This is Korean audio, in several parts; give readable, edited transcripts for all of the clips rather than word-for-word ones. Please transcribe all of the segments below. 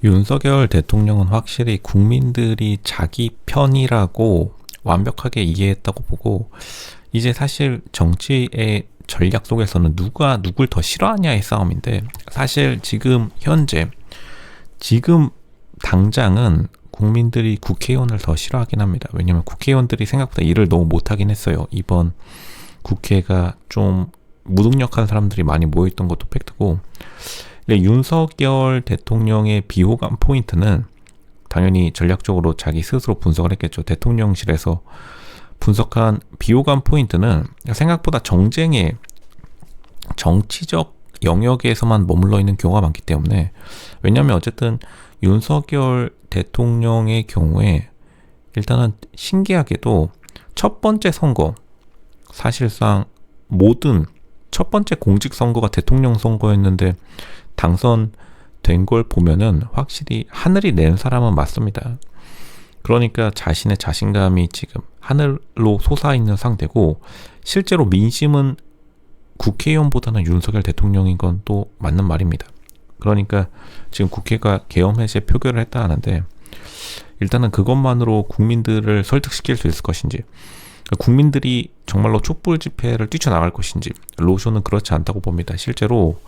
윤석열 대통령은 확실히 국민들이 자기 편이라고 완벽하게 이해했다고 보고, 이제 사실 정치의 전략 속에서는 누가 누굴 더 싫어하냐의 싸움인데, 사실 지금 현재 지금 당장은 국민들이 국회의원을 더 싫어하긴 합니다. 왜냐면 국회의원들이 생각보다 일을 너무 못하긴 했어요. 이번 국회가 좀 무능력한 사람들이 많이 모여있던 것도 팩트고, 근데 윤석열 대통령의 비호감 포인트는 당연히 전략적으로 자기 스스로 분석을 했겠죠. 대통령실에서 분석한 비호감 포인트는 생각보다 정쟁의 정치적 영역에서만 머물러 있는 경우가 많기 때문에, 왜냐하면 어쨌든 윤석열 대통령의 경우에 일단은 신기하게도 첫 번째 선거, 사실상 모든 첫 번째 공직 선거가 대통령 선거였는데 당선된 걸 보면은 확실히 하늘이 낸 사람은 맞습니다. 그러니까 자신의 자신감이 지금 하늘로 솟아있는 상태고, 실제로 민심은 국회의원보다는 윤석열 대통령인 건 또 맞는 말입니다. 그러니까 지금 국회가 계엄 해제 표결을 했다 하는데, 일단은 그것만으로 국민들을 설득시킬 수 있을 것인지, 국민들이 정말로 촛불 집회를 뛰쳐나갈 것인지, 로쇼는 그렇지 않다고 봅니다. 실제로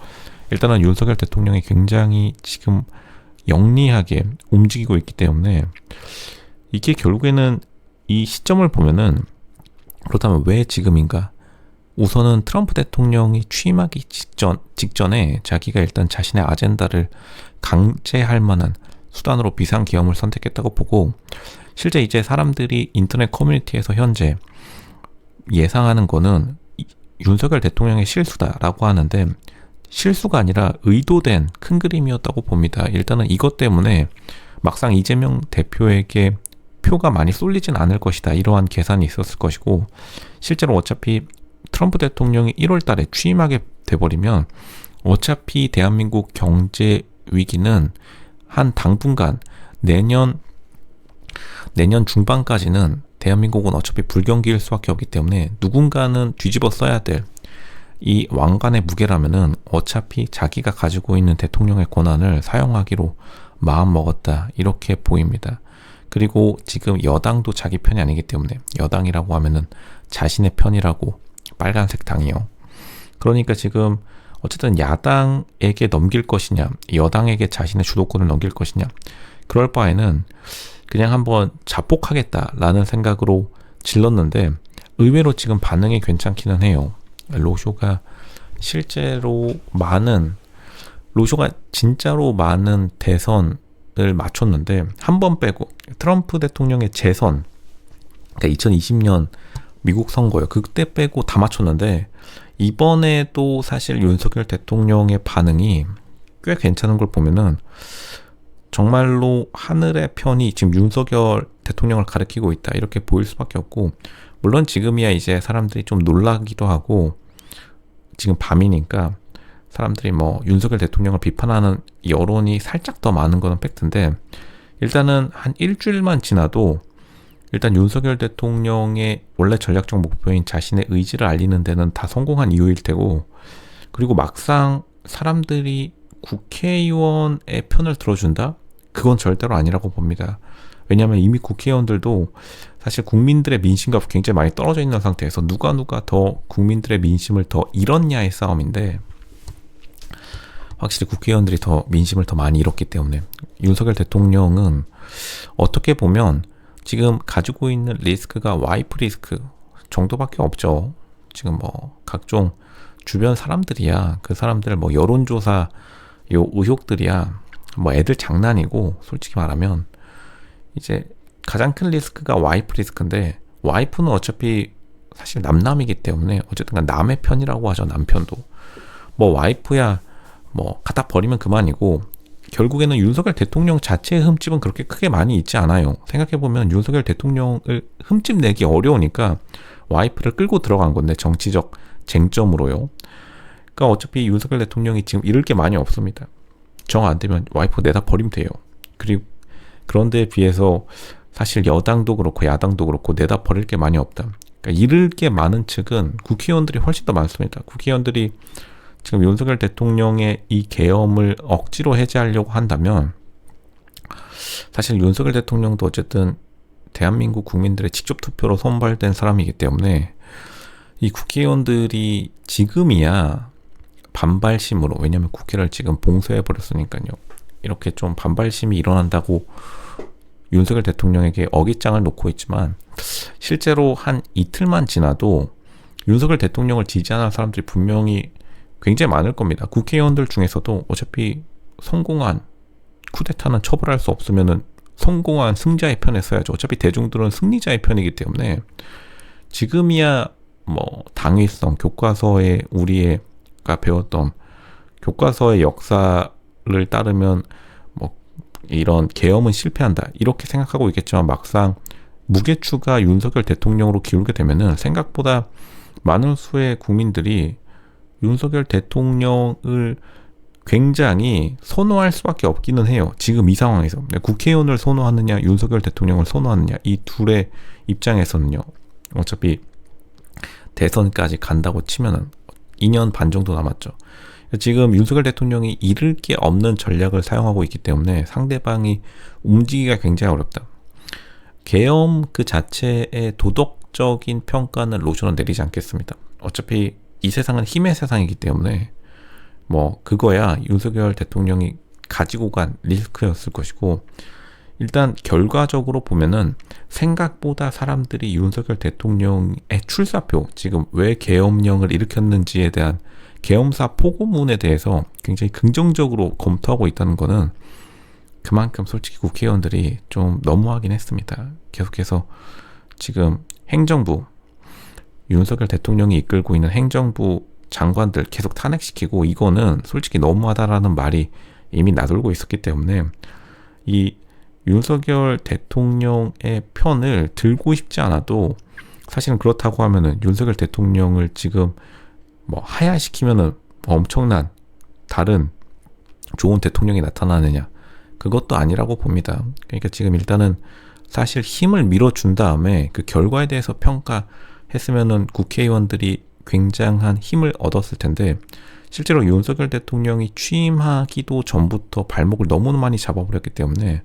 일단은 윤석열 대통령이 굉장히 지금 영리하게 움직이고 있기 때문에, 이게 결국에는 이 시점을 보면은, 그렇다면 왜 지금인가? 우선은 트럼프 대통령이 취임하기 직전에 자기가 일단 자신의 아젠다를 강제할 만한 수단으로 비상계엄을 선택했다고 보고, 실제 이제 사람들이 인터넷 커뮤니티에서 현재 예상하는 거는 윤석열 대통령의 실수다라고 하는데, 실수가 아니라 의도된 큰 그림이었다고 봅니다. 일단은 이것 때문에 막상 이재명 대표에게 표가 많이 쏠리진 않을 것이다, 이러한 계산이 있었을 것이고, 실제로 어차피 트럼프 대통령이 1월 달에 취임하게 돼버리면 어차피 대한민국 경제 위기는 한 당분간 내년 중반까지는 대한민국은 어차피 불경기일 수밖에 없기 때문에, 누군가는 뒤집어 써야 될 이 왕관의 무게라면은 어차피 자기가 가지고 있는 대통령의 권한을 사용하기로 마음먹었다, 이렇게 보입니다. 그리고 지금 여당도 자기 편이 아니기 때문에, 여당이라고 하면은 자신의 편이라고, 빨간색 당이요. 그러니까 지금 어쨌든 야당에게 넘길 것이냐, 여당에게 자신의 주도권을 넘길 것이냐, 그럴 바에는 그냥 한번 자폭하겠다라는 생각으로 질렀는데, 의외로 지금 반응이 괜찮기는 해요. 로쇼가 진짜로 많은 대선을 맞췄는데, 한 번 빼고 트럼프 대통령의 재선, 그러니까 2020년 미국 선거요, 그때 빼고 다 맞췄는데, 이번에도 사실 윤석열 대통령의 반응이 꽤 괜찮은 걸 보면은 정말로 하늘의 편이 지금 윤석열 대통령을 가리키고 있다, 이렇게 보일 수밖에 없고, 물론 지금이야 이제 사람들이 좀 놀라기도 하고, 지금 밤이니까 사람들이 뭐 윤석열 대통령을 비판하는 여론이 살짝 더 많은 거는 팩트인데, 일단은 한 일주일만 지나도 일단 윤석열 대통령의 원래 전략적 목표인 자신의 의지를 알리는 데는 다 성공한 이유일 테고, 그리고 막상 사람들이 국회의원의 편을 들어준다? 그건 절대로 아니라고 봅니다. 왜냐하면 이미 국회의원들도 사실 국민들의 민심과 굉장히 많이 떨어져 있는 상태에서 누가 더 국민들의 민심을 더 잃었냐의 싸움인데, 확실히 국회의원들이 더 민심을 더 많이 잃었기 때문에 윤석열 대통령은 어떻게 보면 지금 가지고 있는 리스크가 와이프 리스크 정도밖에 없죠. 지금 뭐 각종 주변 사람들이야, 그 사람들 뭐 여론조사 요 의혹들이야 뭐 애들 장난이고, 솔직히 말하면 이제 가장 큰 리스크가 와이프 리스크인데, 와이프는 어차피 사실 남남이기 때문에 어쨌든 남의 편이라고 하죠. 남편도 뭐 와이프야 뭐 갖다 버리면 그만이고, 결국에는 윤석열 대통령 자체의 흠집은 그렇게 크게 많이 있지 않아요. 생각해보면 윤석열 대통령을 흠집 내기 어려우니까 와이프를 끌고 들어간 건데, 정치적 쟁점으로요. 그러니까 어차피 윤석열 대통령이 지금 잃을 게 많이 없습니다. 정 안 되면 와이프 내다 버리면 돼요. 그리고 그런데 비해서 사실 여당도 그렇고 야당도 그렇고 내다 버릴 게 많이 없다. 그러니까 잃을 게 많은 측은 국회의원들이 훨씬 더 많습니다. 국회의원들이 지금 윤석열 대통령의 이 계엄을 억지로 해제하려고 한다면 사실 윤석열 대통령도 어쨌든 대한민국 국민들의 직접 투표로 선발된 사람이기 때문에 이 국회의원들이 지금이야 반발심으로, 왜냐면 국회를 지금 봉쇄해버렸으니까요. 이렇게 좀 반발심이 일어난다고 윤석열 대통령에게 어깃장을 놓고 있지만, 실제로 한 이틀만 지나도 윤석열 대통령을 지지하는 사람들이 분명히 굉장히 많을 겁니다. 국회의원들 중에서도 어차피 성공한 쿠데타는 처벌할 수 없으면은 성공한 승자의 편에 서야죠. 어차피 대중들은 승리자의 편이기 때문에 지금이야 뭐 당위성, 교과서에 우리가 배웠던 교과서의 역사를 따르면 뭐 이런 계엄은 실패한다 이렇게 생각하고 있겠지만, 막상 무게추가 윤석열 대통령으로 기울게 되면은 생각보다 많은 수의 국민들이 윤석열 대통령을 굉장히 선호할 수밖에 없기는 해요. 지금 이 상황에서 국회의원을 선호하느냐 윤석열 대통령을 선호하느냐, 이 둘의 입장에서는요, 어차피 대선까지 간다고 치면은 2년 반 정도 남았죠. 지금 윤석열 대통령이 잃을 게 없는 전략을 사용하고 있기 때문에 상대방이 움직이기가 굉장히 어렵다. 계엄 그 자체의 도덕적인 평가는 로저는 내리지 않겠습니다. 어차피 이 세상은 힘의 세상이기 때문에 뭐 그거야 윤석열 대통령이 가지고 간 리스크였을 것이고, 일단 결과적으로 보면은 생각보다 사람들이 윤석열 대통령의 출사표, 지금 왜 계엄령을 일으켰는지에 대한 계엄사 포고문에 대해서 굉장히 긍정적으로 검토하고 있다는 거는 그만큼 솔직히 국회의원들이 좀 너무하긴 했습니다. 계속해서 지금 행정부, 윤석열 대통령이 이끌고 있는 행정부 장관들 계속 탄핵시키고, 이거는 솔직히 너무하다라는 말이 이미 나돌고 있었기 때문에 이 윤석열 대통령의 편을 들고 싶지 않아도, 사실은 그렇다고 하면은 윤석열 대통령을 지금 뭐 하야시키면은 엄청난 다른 좋은 대통령이 나타나느냐, 그것도 아니라고 봅니다. 그러니까 지금 일단은 사실 힘을 밀어준 다음에 그 결과에 대해서 평가했으면은 국회의원들이 굉장한 힘을 얻었을 텐데, 실제로 윤석열 대통령이 취임하기도 전부터 발목을 너무 많이 잡아버렸기 때문에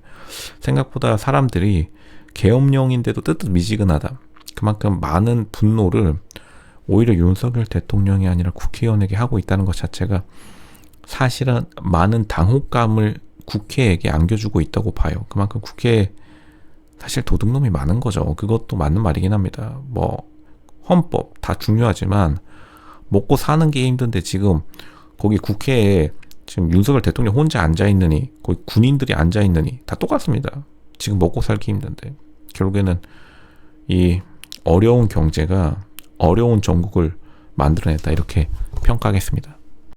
생각보다 사람들이 계엄령인데도 뜨뜻미지근하다, 그만큼 많은 분노를 오히려 윤석열 대통령이 아니라 국회의원에게 하고 있다는 것 자체가 사실은 많은 당혹감을 국회에게 안겨주고 있다고 봐요. 그만큼 국회에 사실 도둑놈이 많은 거죠. 그것도 맞는 말이긴 합니다. 뭐 헌법 다 중요하지만 먹고 사는 게 힘든데, 지금 거기 국회에 지금 윤석열 대통령 혼자 앉아있느니 거기 군인들이 앉아있느니 다 똑같습니다. 지금 먹고 살기 힘든데 결국에는 이 어려운 경제가 어려운 전국을 만들어냈다, 이렇게 평가하겠습니다.